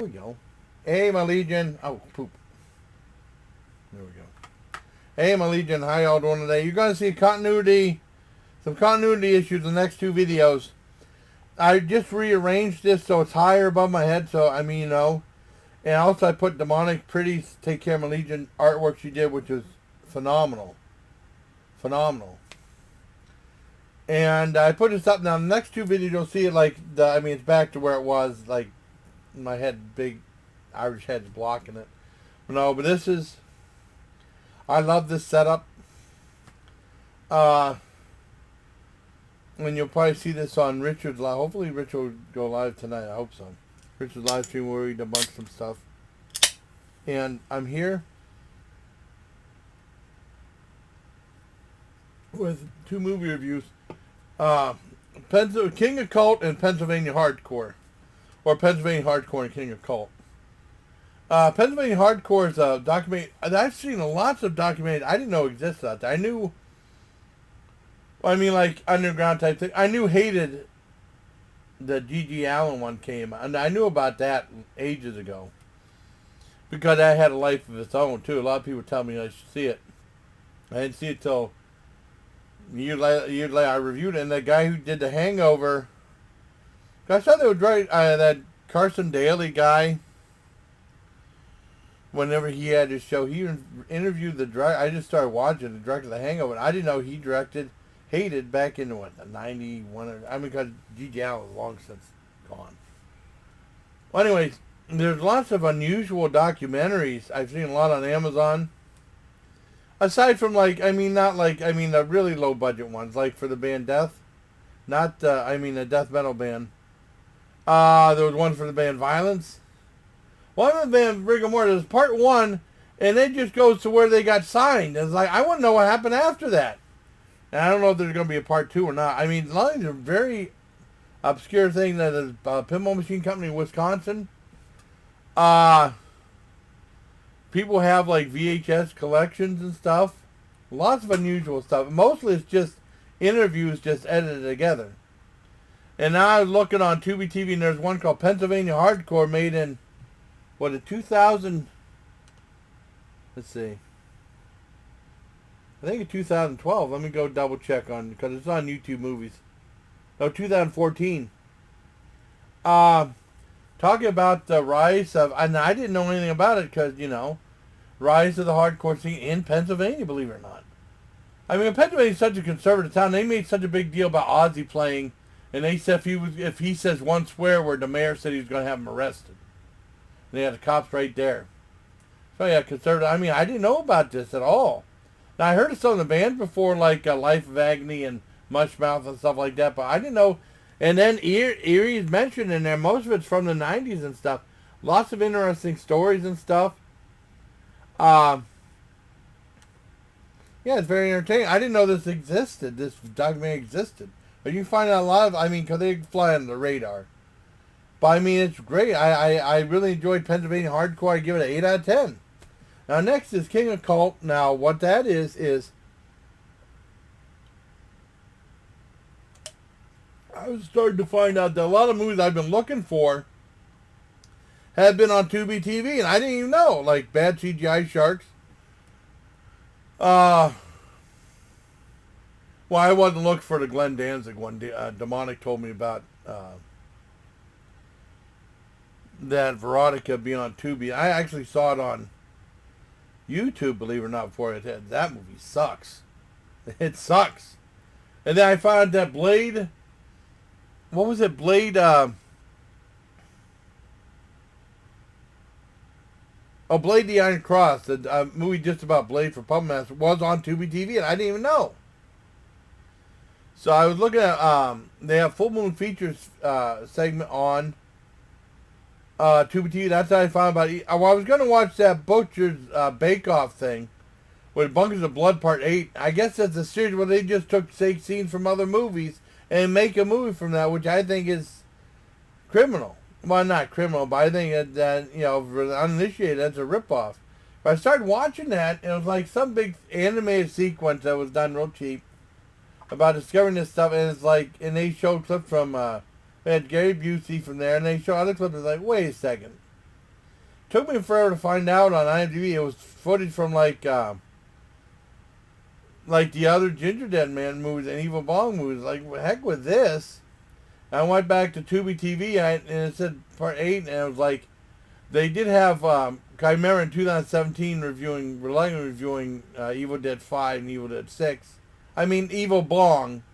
There we go. Hey, my Legion. Oh, poop. There we go. Hey, my Legion. How y'all doing today? You're going to see some continuity issues in the next two videos. I just rearranged this so it's higher above my head, so, I mean, And also I put Demonic Pretty's Take Care of My Legion artwork she did, which is phenomenal. Phenomenal. And I put this up now. The next two videos, you'll see it it's back to where it was, like, my head, big Irish head's blocking it. No, but this is, I love this setup. And you'll probably see this on Richard's live. Hopefully Richard will go live tonight. I hope so. Richard's live stream where we debunk some stuff. And I'm here with two movie reviews. King of Cult and Pennsylvania Hardcore. Or Pennsylvania Hardcore and King of Cult. Pennsylvania Hardcore is a documentary. I've seen lots of documentaries I didn't know existed out there. I knew, like underground type thing. I knew hated the G.G. Allen one came, and I knew about that ages ago. Because that had a life of its own, too. A lot of people tell me I should see it. I didn't see it till a year later. I reviewed it, and the guy who did The Hangover, I saw they would write that Carson Daly guy. Whenever he had his show, he interviewed the director. I just started watching the director of The Hangover. And I didn't know he directed Hated back in the 91. Because G.G. Allen was long since gone. Well, anyways, there's lots of unusual documentaries. I've seen a lot on Amazon. Aside from the really low budget ones, like for the band Death. Not, the death metal band. There was one for the band Violence. One of the band Rigor Mortis is part one, and it just goes to where they got signed. It's like, I want to know what happened after that. And I don't know if there's going to be a part two or not. I mean, a lot of these are very obscure things. That is Pinball Machine Company in Wisconsin. People have like VHS collections and stuff. Lots of unusual stuff. Mostly it's just interviews just edited together. And now I was looking on Tubi TV, and there's one called Pennsylvania Hardcore made in 2000, let's see. I think in 2012. Let me go double check on, because it's on YouTube Movies. No, 2014. Talking about the rise of, and I didn't know anything about it because, rise of the hardcore scene in Pennsylvania, believe it or not. I mean, Pennsylvania is such a conservative town. They made such a big deal about Ozzy playing, and they said if he says one swear word, the mayor said he was going to have him arrested. They had the cops right there. So yeah, conservative. I mean, I didn't know about this at all. Now I heard of some of the bands before, like Life of Agony and Mushmouth and stuff like that, but I didn't know. And then Erie is mentioned in there. Most of it's from the 90s and stuff. Lots of interesting stories and stuff. Yeah, it's very entertaining. I didn't know this existed. This documentary existed. But you find out a lot of, because they fly under the radar. But it's great. I really enjoyed Pennsylvania Hardcore. I give it an 8 out of 10. Now next is King of Cult. Now what that is I was starting to find out that a lot of movies I've been looking for have been on Tubi TV, and I didn't even know, like Bad CGI Sharks. Well, I wasn't looking for the Glenn Danzig one. Demonic told me about that Veronica being on Tubi. I actually saw it on YouTube, believe it or not, before it had. That movie sucks. It sucks. And then I found that Blade, what was it? Blade, Blade the Iron Cross, the movie just about Blade for Puppet Master, was on Tubi TV, and I didn't even know. So I was looking at, they have Full Moon Features segment on Tubi TV. That's how I found about it. I was going to watch that Butcher's Bake Off thing with Bunkers of Blood Part 8. I guess that's a series where they just took scenes from other movies and make a movie from that, which I think is criminal. Well, not criminal, but I think that for the uninitiated, that's a ripoff. But I started watching that, and it was like some big animated sequence that was done real cheap about discovering this stuff, and it's like, and they showed clips from, they had Gary Busey from there, and they show other clips, it's like, wait a second. Took me forever to find out on IMDb. It was footage from like the other Ginger Dead Man movies and Evil Bong movies. Like, what the heck with this? I went back to Tubi TV and it said part 8, and it was like, they did have, I remember in 2017 reviewing Evil Dead 5 and Evil Dead 6. I mean, Evil Bong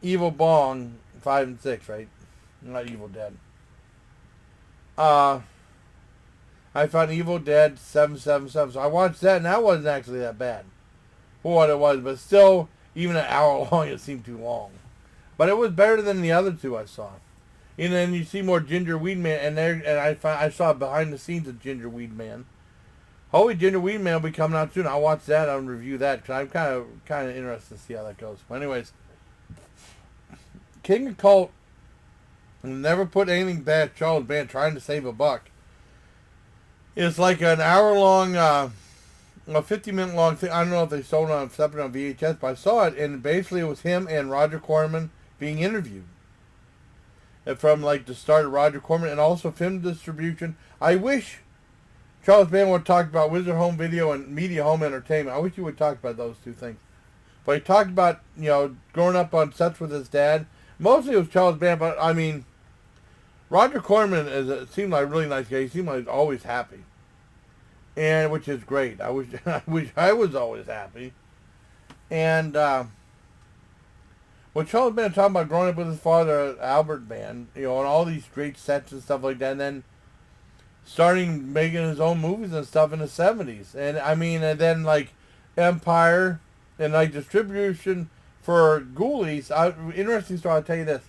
5 and 6, right? Not Evil Dead. I found Evil Dead 777, so I watched that, and that wasn't actually that bad for what it was, but still, even an hour long, it seemed too long. But it was better than the other two I saw. And then you see more Ginger Weed Man, and I saw behind the scenes of Ginger Weed Man. Holy Ginger Weed Man will be coming out soon. I'll watch that. I'll review that because I'm kind of interested to see how that goes. But anyways, King of Cult never put anything bad. Charles Band trying to save a buck. It's like an hour-long, a 50-minute long thing. I don't know if they sold it separate on VHS, but I saw it, and basically it was him and Roger Corman being interviewed. And from like the start of Roger Corman, and also film distribution. I wish Charles Band would have talked about Wizard Home Video and Media Home Entertainment. I wish he would talk about those two things. But he talked about, growing up on sets with his dad. Mostly it was Charles Band, but I mean, Roger Corman seemed like a really nice guy. He seemed like always happy, and which is great. I wish I was always happy. And what Charles Band talking about growing up with his father, Albert Band, and all these great sets and stuff like that, and then starting making his own movies and stuff in the 70s. And I mean, and then like Empire and like distribution for Ghoulies. Interesting story, I'll tell you this.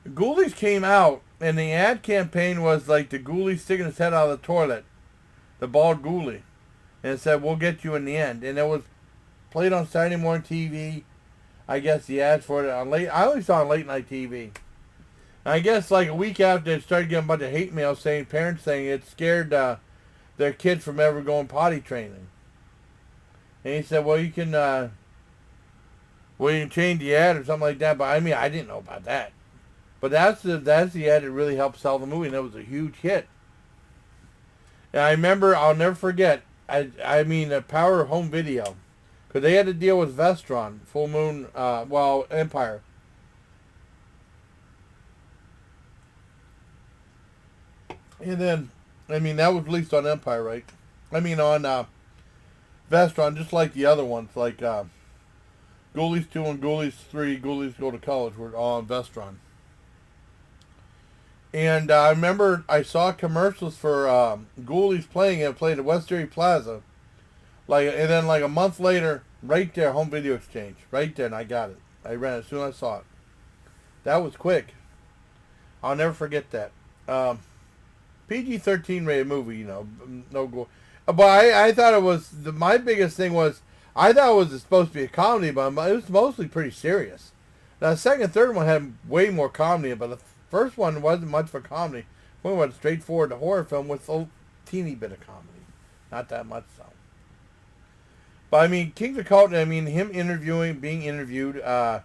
Ghoulies came out, and the ad campaign was like the Ghoulie sticking his head out of the toilet, the bald Ghoulie, and it said, "We'll get you in the end." And it was played on Saturday morning TV. I guess the ads for it on I only saw it on late night TV. And I guess like a week after, it started getting a bunch of hate mail parents saying it scared their kids from ever going potty training. And he said, "Well, you can change the ad or something like that." But I mean, I didn't know about that. But that's the ad that really helped sell the movie, and it was a huge hit. And I remember, I'll never forget, I mean, the power of home video. Because they had to deal with Vestron, Full Moon, Empire. And then, I mean, that was released on Empire, right? I mean, on Vestron, just like the other ones, like Ghoulies 2 and Ghoulies 3, Ghoulies Go to College, were all on Vestron. And I remember I saw commercials for Ghoulies playing it, played at West Erie Plaza. And then like a month later, right there, Home Video Exchange. Right there, and I got it. I ran it as soon as I saw it. That was quick. I'll never forget that. PG-13 rated movie, no gore. But I thought it was, my biggest thing was, I thought it was supposed to be a comedy, but it was mostly pretty serious. Now, the second and third one had way more comedy, but the first one wasn't much for comedy. We went straight forward to horror film with a teeny bit of comedy. Not that much, so. But, I mean, King of the Cult, I mean, him being interviewed by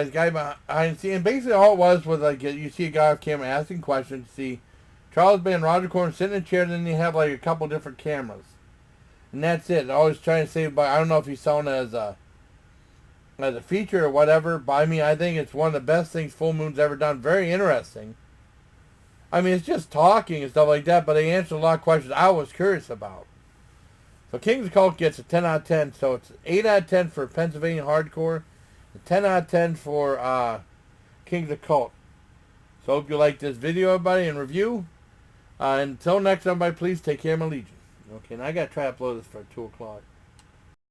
the guy behind the scene. And basically all it was like, you see a guy off camera asking questions, see Charles Band, Roger Corman sitting in a chair, and then you have like a couple different cameras. And that's it. Always trying to save, I don't know if he's selling it as a feature or whatever, but I mean, I think it's one of the best things Full Moon's ever done. Very interesting. I mean, it's just talking and stuff like that, but they answer a lot of questions I was curious about. So King of the Cult gets a 10 out of 10. So it's 8 out of 10 for Pennsylvania Hardcore, and 10 out of 10 for King of the Cult. So hope you like this video, everybody, and review. Until next time, everybody, please take care of my Legion. Okay, and I got to try to upload this for 2 o'clock.